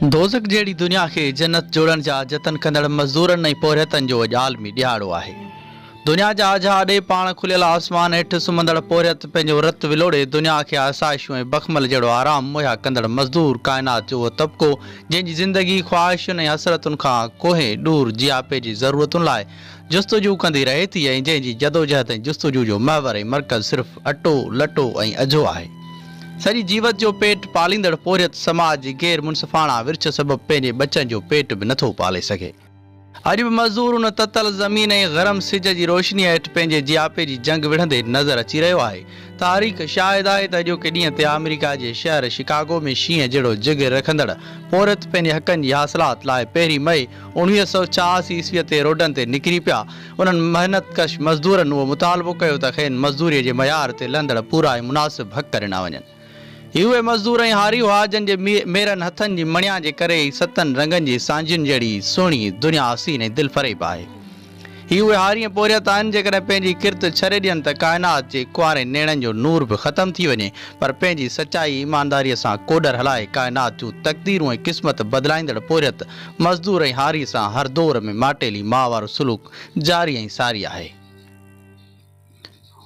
दोज़ख जहिड़ी दुनिया खे जन्नत जोड़ण जा जतन कंदड़ मज़दूरनि ऐं पोरियतनि जो अॼु आलमी ॾियारो आहे। दुनिया जा अजा ॾे पाण खुलियल आसमान हेठि सुम्हंदड़ पोरियत पंहिंजो रतु विलोड़े दुनिया खे आसाइशूं ऐं बख़मल जहिड़ो आराम मुहैया कंदड़ मज़दूर काइनात जो उहो तबिको जंहिंजी ज़िंदगी ख़्वाहिशुनि ऐं हसरतुनि खां कोहे ॾूर जियापे जी ज़रूरतुनि लाइ जुस्तजू कंदी रहे थी ऐं जंहिंजी जदोजहद ऐं जुस्तजू जो महवर ऐं मर्कज़ सिर्फ़ु अटो लटो ऐं अजो आहे। सॼी जीवत जो पेट पालींदड़ पोरियत समाज जी गैर मुनसिफ़ाणा विर्छ सबबि पंहिंजे बचनि जो पेट बि नथो पाले सघे। अॼु बि मज़दूर उन ततल ज़मीन ऐं गरम सिज जी रोशनी हेठि पंहिंजे जियापे जी जंग विढ़ंदे नज़र अची रहियो आहे। तारीख़ शायदि आहे त अॼोके ॾींहं ते अमेरिका जे शहर शिकागो में शींहं जहिड़ो जिगर रखंदड़ पोरियत पंहिंजे हक़नि जी हासिलात लाइ 1 मई 1986 ईस्वीअ ते रोडनि ते निकिरी पिया। उन्हनि महिनतकश मज़दूरनि उहो मुतालबो कयो त खेनि मज़दूरीअ जे मयार ते लंदड़ पूरा ऐं मुनासिब हक़ ॾिना वञनि। ही उहे मज़दूर ऐं हारी हुआ जंहिंजे मेरनि हथनि जी मणिया जे करे ई 7 रंगनि जी सांझियुनि जहिड़ी सुहिणी दुनिया हसीन ऐं दिलि फरेब आहे। ही उहे हारी पोरियत आहिनि जेकॾहिं पंहिंजी किरत छॾे ॾियनि त काइनात जे कुंवारे नेणनि जो नूर बि ख़तमु थी वञे, पर पंहिंजी सचाई ईमानदारीअ सां कोडर हलाए काइनात जूं तक़दीरूं ऐं क़िस्मत बदिलाईंदड़ पोरियत मज़दूर ऐं हारी सां हर दौर में माटेली मां वारो सुलूक जारी ऐं सारी आहे।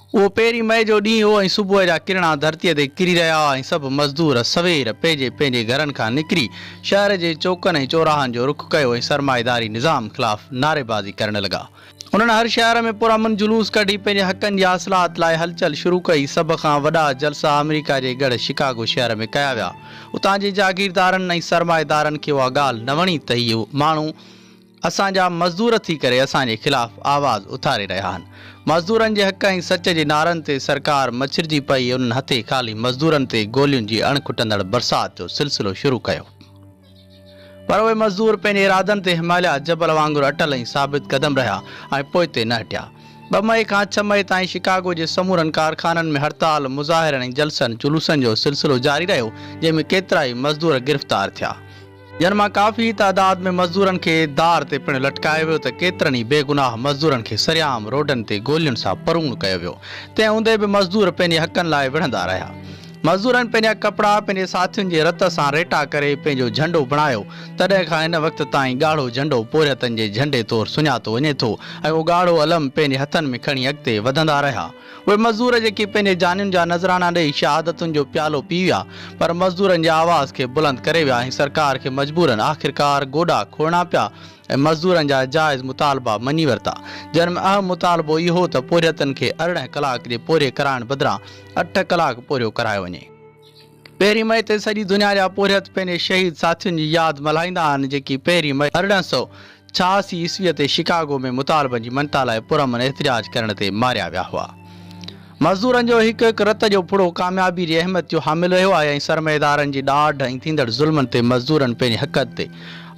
उहो 1 मई जो ॾींहुं हो ऐं सुबुह जा किरणा धरतीअ ते किरी रहिया हुआ ऐं सभु मज़दूर सवेर पंहिंजे पंहिंजे घरनि खां निकिरी शहर जे चौकनि ऐं चौराहनि जो रुख़ कयो ऐं सरमाएदारी निज़ाम ख़िलाफ़ नारेबाज़ी करण लॻा। उन्हनि हर शहर में पुरअमन जुलूस कढी पंहिंजे हक़नि जी हासिलात लाइ हलचल शुरू कई। सभ खां वॾा जलसा अमेरिका जे गढ़ शिकागो शहर में कया विया। उतां जे जागीरदारनि ऐं सरमाएदारनि खे उहा ॻाल्हि न वणी त इहो माण्हू असांजा मज़दूर थी करे असांजे ख़िलाफ़ आवाज़ उथारे रहिया आहिनि। मज़दूरनि जे हक़ ऐं सच जे नारनि ते सरकार मछिरजी पई। उन्हनि हथे ख़ाली मज़दूरनि ते गोलियुनि जी अणखुटंदड़ बरसाति जो सिलसिलो शुरू कयो, पर उहे मज़दूर पंहिंजे इरादनि ते हिमालय जबल वांगुरु अटल ऐं साबित क़दम रहिया ऐं पोइ ते न हटिया। 2 मई खां 6 मई ताईं शिकागो जे समूरनि कारखाननि में हड़ताल, मुज़ाहिरनि ऐं जलसनि जुलूसनि जो सिलसिलो जारी रहियो, जंहिंमें केतिरा ई मज़दूर गिरफ़्तार थिया। जन मां काफ़ी तादाद में मज़दूरनि खे दार ते पिणु लटकायो वियो त केतिरनि ई बेगुनाह मज़दूरनि खे सरियाम रोडनि ते गोलियुनि सां परूण कयो वियो। तंहिं हूंदे बि मज़दूर पंहिंजे हक़नि लाइ विढ़ंदा रहिया। मज़दूरनि पंहिंजा कपिड़ा पंहिंजे साथियुनि जे रत सां रेटा करे पंहिंजो झंडो बणायो। तॾहिं खां हिन वक़्त ताईं ॻाढ़ो झंडो पोरियतनि जे झंडे तौरु सुञातो वञे थो ऐं उहो ॻाढ़ो अलम पंहिंजे हथनि में खणी अॻिते वधंदा रहिया। उहे मज़दूर जेके पंहिंजे जानियुनि जा नज़राना ॾेई शहादतुनि जो प्यालो पी विया, पर मज़दूरनि जे आवाज़ खे बुलंद करे विया ऐं सरकार खे मजबूरनि आख़िरकार गोॾा खोड़ना पिया ऐं मज़दूरनि जा जाइज़ मुतालबा मञी वरिता। जन में अहम मुतालबो इहो त पोरियतनि खे 18 कलाक जे पोरे कराइण बदिरां 8 कलाक पोरियो करायो वञे। 1 मई ते सॼी दुनिया जा पोरियत पंहिंजे शहीद साथियुनि जी यादि मल्हाईंदा आहिनि, जेकी 1 मई 1886 ईस्वीअ ते शिकागो में मुतालबनि जी मनता लाइ पुरअमन एहतिजाज करण ते मारिया विया हुआ। मज़दूरनि जो हिकु हिकु रत जो पुड़ो कामयाबी जी अहमियत जो हामिल रहियो आहे ऐं सरमाएदारनि जी ॾाढ ऐं थींदड़ ज़ुल्मनि ते मज़दूरनि पंहिंजे हक़नि ते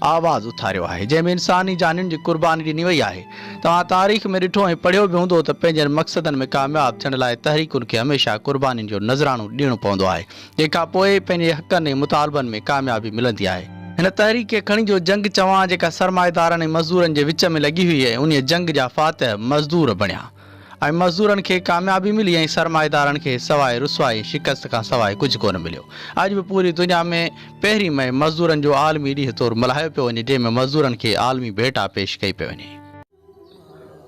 आवाज़ उथारियो आहे, जंहिंमें इंसानी जानियुनि जी कुर्बानी ॾिनी वई आहे। तव्हां तारीख़ में ॾिठो ऐं पढ़ियो बि हूंदो त पंहिंजनि मक़सदनि में कामयाबु थियण लाइ तहरीकुनि खे हमेशह कुर्बानीनि जो नज़रानो ॾियणो पवंदो आहे, जंहिंखां पोइ पंहिंजे हक़नि ऐं मुतालबनि में कामयाबी मिलंदी आहे। हिन तहरीक खे खणी जो जंग चवां जेका सरमाएदारनि ऐं मज़दूरनि जे विच में लॻी हुई ऐं उन जंग जा फातिह मज़दूर बणिया ऐं मज़दूरनि खे कामयाबी मिली ऐं सरमाएदारनि खे सवाइ रुसवाई शिकस्त खां सवाइ कुझु कोन मिलियो। अॼु बि पूरी दुनिया में 1 मई मज़दूरनि जो आलमी ॾींहुं तौरु मल्हायो पियो वञे, जंहिंमें मज़दूरनि खे आलमी भेटा पेश कई पई वञे।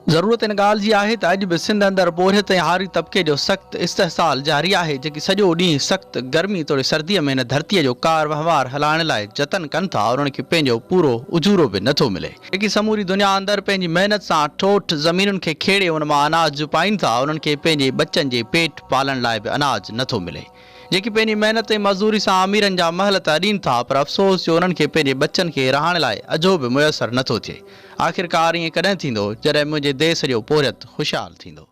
ज़रूरत इन ॻाल्हि जी आहे त अॼु बि सिंध अंदरि पोरियत ऐं हारी तबिके जो सख़्तु इस्तेहसाल जारी आहे, जेकी सॼो ॾींहुं सख़्तु गर्मी तोड़े सर्दीअ में हिन धरतीअ जो कार वहिंवार हलाइण लाइ जतन कनि था और उन्हनि खे पंहिंजो पूरो उजूरो बि नथो मिले। जेकी समूरी दुनिया अंदरि पंहिंजी महिनत सां ठोठ ज़मीनुनि खे खेड़े उन मां अनाज पाइनि था, उन्हनि खे पंहिंजे बचनि जे पेट पालण लाइ बि अनाज नथो मिले। जेकी पंहिंजी महिनत ऐं मज़दूरी सां अमीरनि जा महल त ॾियनि था, पर अफ़सोस जो उन्हनि खे पंहिंजे बचनि खे रहण लाइ अजो बि मुयसरु नथो थिए। आख़िरकार ईअं कॾहिं थींदो जॾहिं मुंहिंजे देश जो पोरियत ख़ुशहाल थींदो।